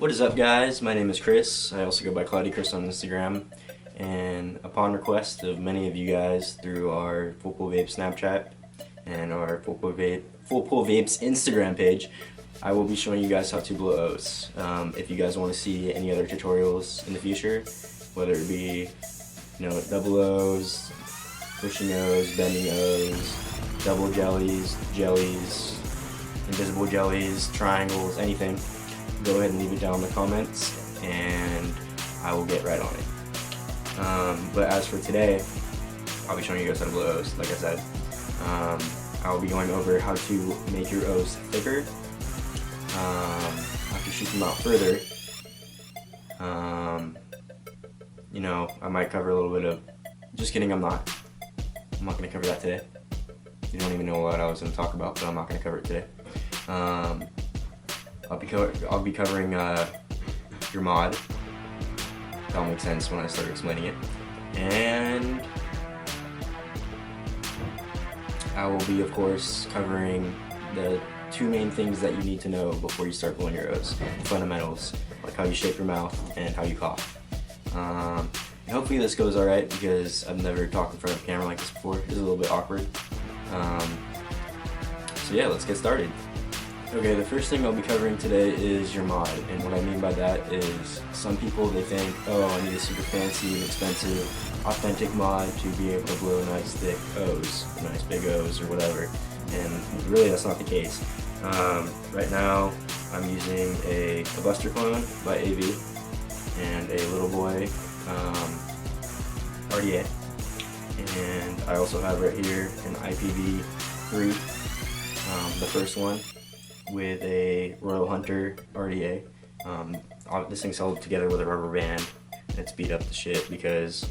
What is up, guys? My name is Chris. I also go by Cloudy Chris on Instagram. And upon request of many of you guys through our Full Pool Vape Snapchat and our Full Pool Vapes Instagram page, I will be showing you guys how to blow O's. If you guys want to see any other tutorials in the future, whether it be double O's, pushing O's, bending O's, double jellies, invisible jellies, triangles, anything, go ahead and leave it down in the comments and I will get right on it. But as for today, I'll be showing you guys how to blow O's, like I said. I'll be going over how to make your O's thicker, how to shoot them out further. I might cover a little bit of, just kidding, I'm not going to cover that today. You don't even know what I was going to talk about, but I'm not going to cover it today. I'll be covering your mod. That'll make sense when I start explaining it. And I will be, of course, covering the two main things that you need to know before you start blowing your O's. The fundamentals, like how you shape your mouth and how you cough. And hopefully this goes alright, because I've never talked in front of a camera like this before. It's a little bit awkward. So yeah, let's get started. Okay, the first thing I'll be covering today is your mod, and what I mean by that is some people, they think, oh, I need a super fancy and expensive authentic mod to be able to blow nice thick O's, nice big O's or whatever, and really that's not the case. Right now I'm using a Buster clone by AV and a Little Boy RDA, and I also have right here an IPv3, the first one, with a Royal Hunter RDA. This thing's held together with a rubber band. It's beat up to shit because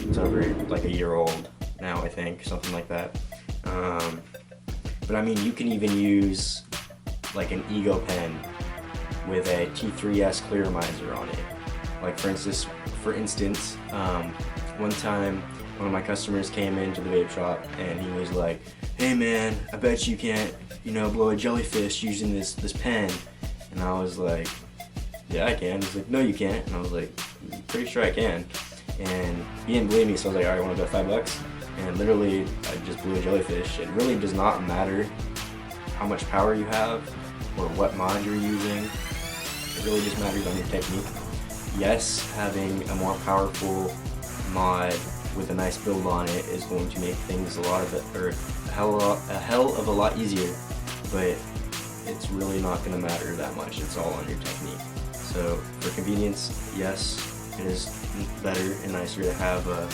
it's over like a year old now, I think, something like that. But I mean, you can even use like an Ego pen with a T3S clearomizer on it. Like for instance, one time one of my customers came into the vape shop and he was like, "Hey man, I bet you can't blow a jellyfish using this pen." And I was like, "Yeah, I can." He's like, "No, you can't." And I was like, "Pretty sure I can." And he didn't believe me, so I was like, "Alright, want to bet $5?" And literally, I just blew a jellyfish. It really does not matter how much power you have or what mod you're using. It really just matters on your technique. Yes, having a more powerful mod with a nice build on it is going to make things a hell of a lot easier, but it's really not going to matter that much. It's all on your technique. So for convenience, yes, it is better and nicer to have a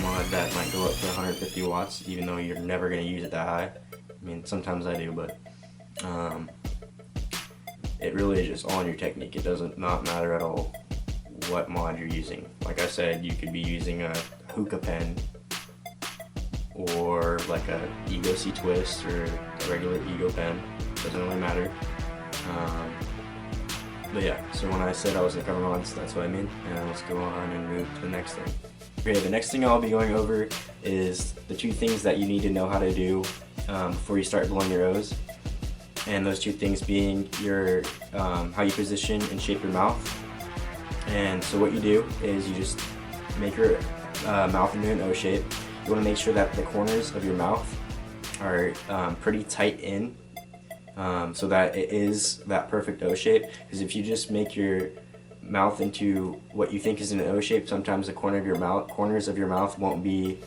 mod that might go up to 150 watts, even though you're never going to use it that high. I mean, sometimes I do, but it really is just all on your technique. It doesn't not matter at all what mod you're using. Like I said, you could be using a hookah pen or like a Ego C Twist or a regular Ego pen. Doesn't really matter. But yeah, so when I said I was going to cover mods, that's what I mean. And let's go on and move to the next thing. Okay, the next thing I'll be going over is the two things that you need to know how to do before you start blowing your O's. And those two things being your how you position and shape your mouth. And so what you do is you just make your mouth into an O shape. You want to make sure that the corners of your mouth are pretty tight in, so that it is that perfect O shape. Because if you just make your mouth into what you think is an O shape, sometimes the corners of your mouth won't be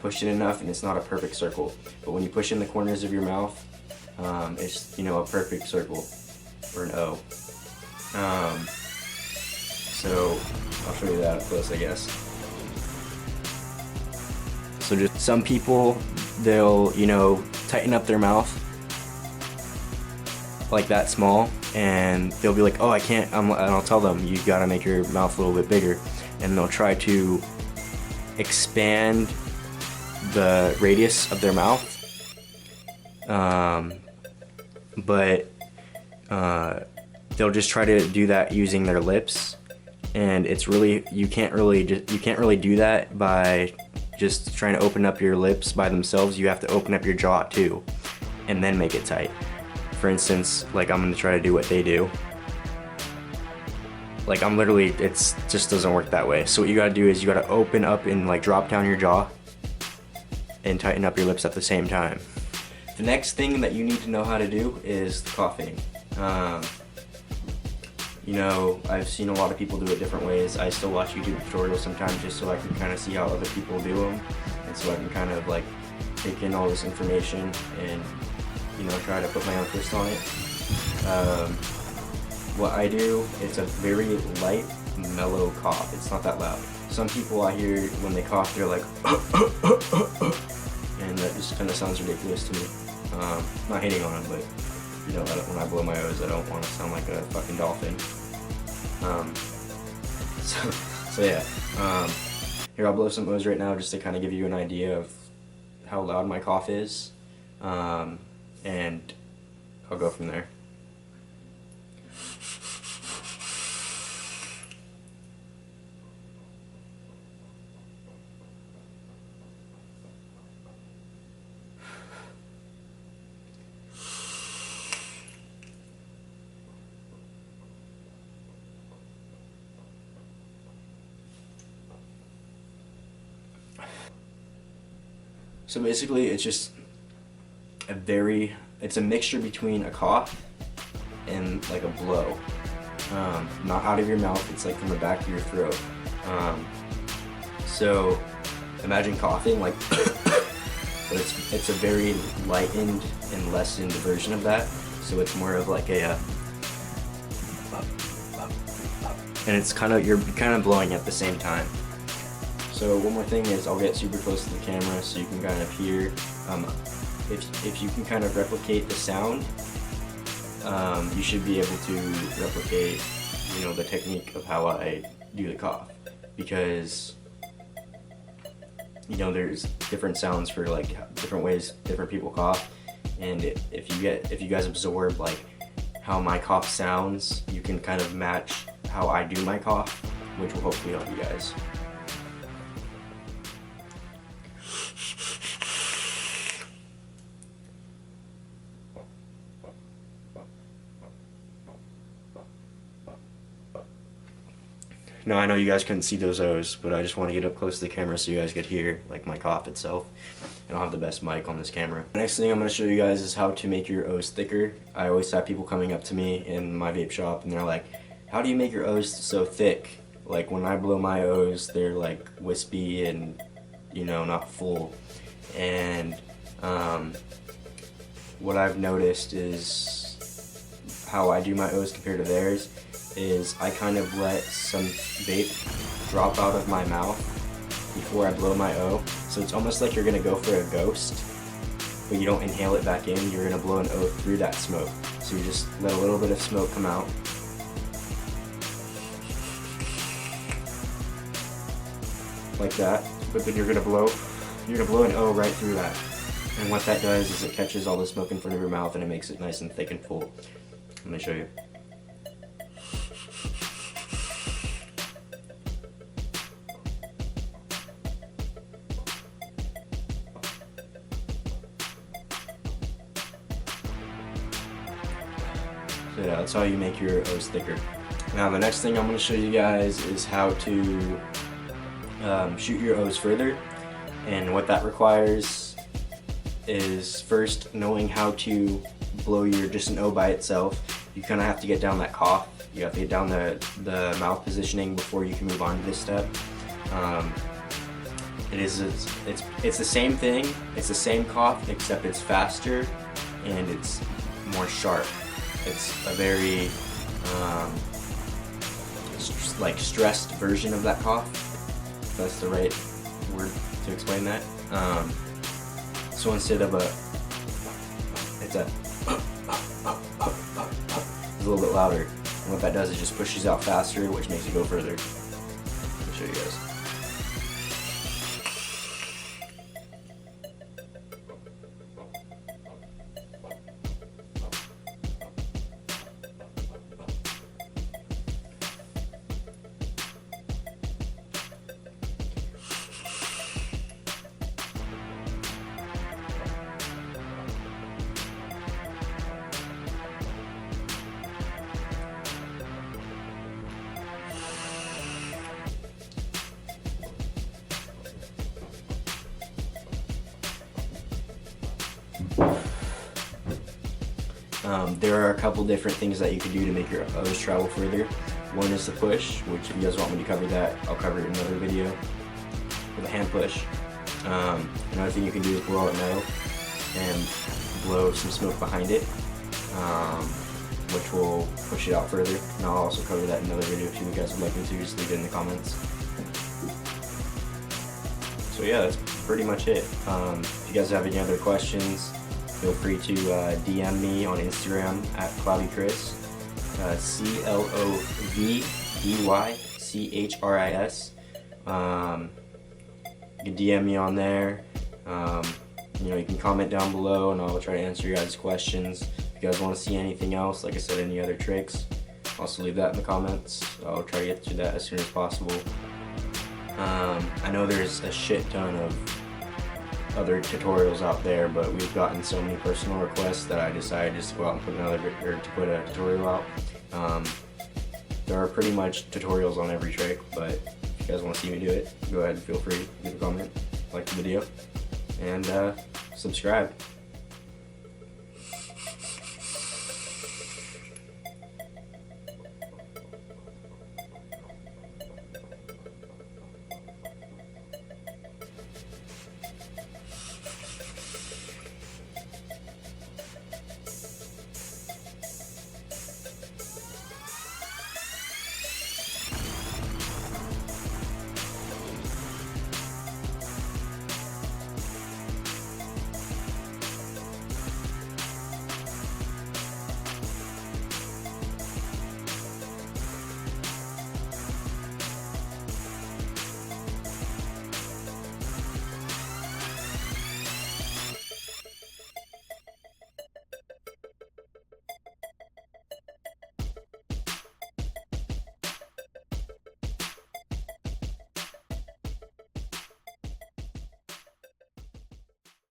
pushed in enough, and it's not a perfect circle. But when you push in the corners of your mouth, it's a perfect circle or an O. So I'll show you that up close, I guess. So just some people, they'll tighten up their mouth like that small, and they'll be like, "Oh, I can't," and I'll tell them, "You gotta make your mouth a little bit bigger," and they'll try to expand the radius of their mouth, but they'll just try to do that using their lips, and it's really you can't really do that by just trying to open up your lips by themselves. You have to open up your jaw too, and then make it tight. For instance, like I'm gonna try to do what they do. Like I'm literally, it's just doesn't work that way. So what you gotta do is you gotta open up and like drop down your jaw and tighten up your lips at the same time. The next thing that you need to know how to do is coughing. You know, I've seen a lot of people do it different ways. I still watch YouTube tutorials sometimes just so I can kind of see how other people do them, and so I can kind of like take in all this information and, you know, try to put my own twist on it. What I do, it's a very light, mellow cough. It's not that loud. Some people I hear when they cough, they're like, and that just kind of sounds ridiculous to me. Not hating on them, but you know, when I blow my O's, I don't want to sound like a fucking dolphin. So yeah. Here, I'll blow some O's right now just to kind of give you an idea of how loud my cough is, and I'll go from there. So basically, it's just it's a mixture between a cough and like a blow. Not out of your mouth, it's like from the back of your throat. So imagine coughing like, but it's a very lightened and lessened version of that. So it's more of like a, and it's you're kind of blowing at the same time. So one more thing is I'll get super close to the camera so you can kind of hear, if you can kind of replicate the sound, you should be able to replicate, you know, the technique of how I do the cough, because, you know, there's different sounds for like different ways different people cough, and if you guys absorb like how my cough sounds, you can kind of match how I do my cough, which will hopefully help you guys. Now I know you guys couldn't see those O's, but I just want to get up close to the camera so you guys could hear like my cough itself. I don't have the best mic on this camera. The next thing I'm going to show you guys is how to make your O's thicker. I always have people coming up to me in my vape shop and they're like, how do you make your O's so thick? Like when I blow my O's, they're like wispy and, you know, not full. And what I've noticed is how I do my O's compared to theirs is I kind of let some vape drop out of my mouth before I blow my O. So it's almost like you're gonna go for a ghost, but you don't inhale it back in, you're gonna blow an O through that smoke. So you just let a little bit of smoke come out. Like that, but then you're gonna blow an O right through that. And what that does is it catches all the smoke in front of your mouth and it makes it nice and thick and full. Let me show you. So yeah, that's how you make your O's thicker. Now the next thing I'm going to show you guys is how to shoot your O's further, and what that requires is first knowing how to blow just an O by itself. You kind of have to get down that cough. You have to get down the mouth positioning before you can move on to this step. It's the same thing. It's the same cough, except it's faster and it's more sharp. It's a very like stressed version of that cough. If that's the right word to explain that. So instead of it's a little bit louder. And what that does is just pushes out faster, which makes it go further. Let me show you guys. There are a couple different things that you can do to make your O's travel further. One is the push, which if you guys want me to cover that, I'll cover it in another video with a hand push. Another thing you can do is blow out metal and blow some smoke behind it, which will push it out further. And I'll also cover that in another video if you guys would like me to. Just leave it in the comments. So yeah, that's pretty much it. If you guys have any other questions, feel free to DM me on Instagram at CloudyChris, CLOVDYCHRIS. You can DM me on there. You can comment down below and I'll try to answer your guys' questions. If you guys want to see anything else, like I said, any other tricks, also leave that in the comments. I'll try to get to that as soon as possible. I know there's a shit ton of other tutorials out there, but we've gotten so many personal requests that I decided just to go out and put a tutorial out. There are pretty much tutorials on every trick, but if you guys want to see me do it, go ahead and feel free to leave a comment, like the video, and subscribe.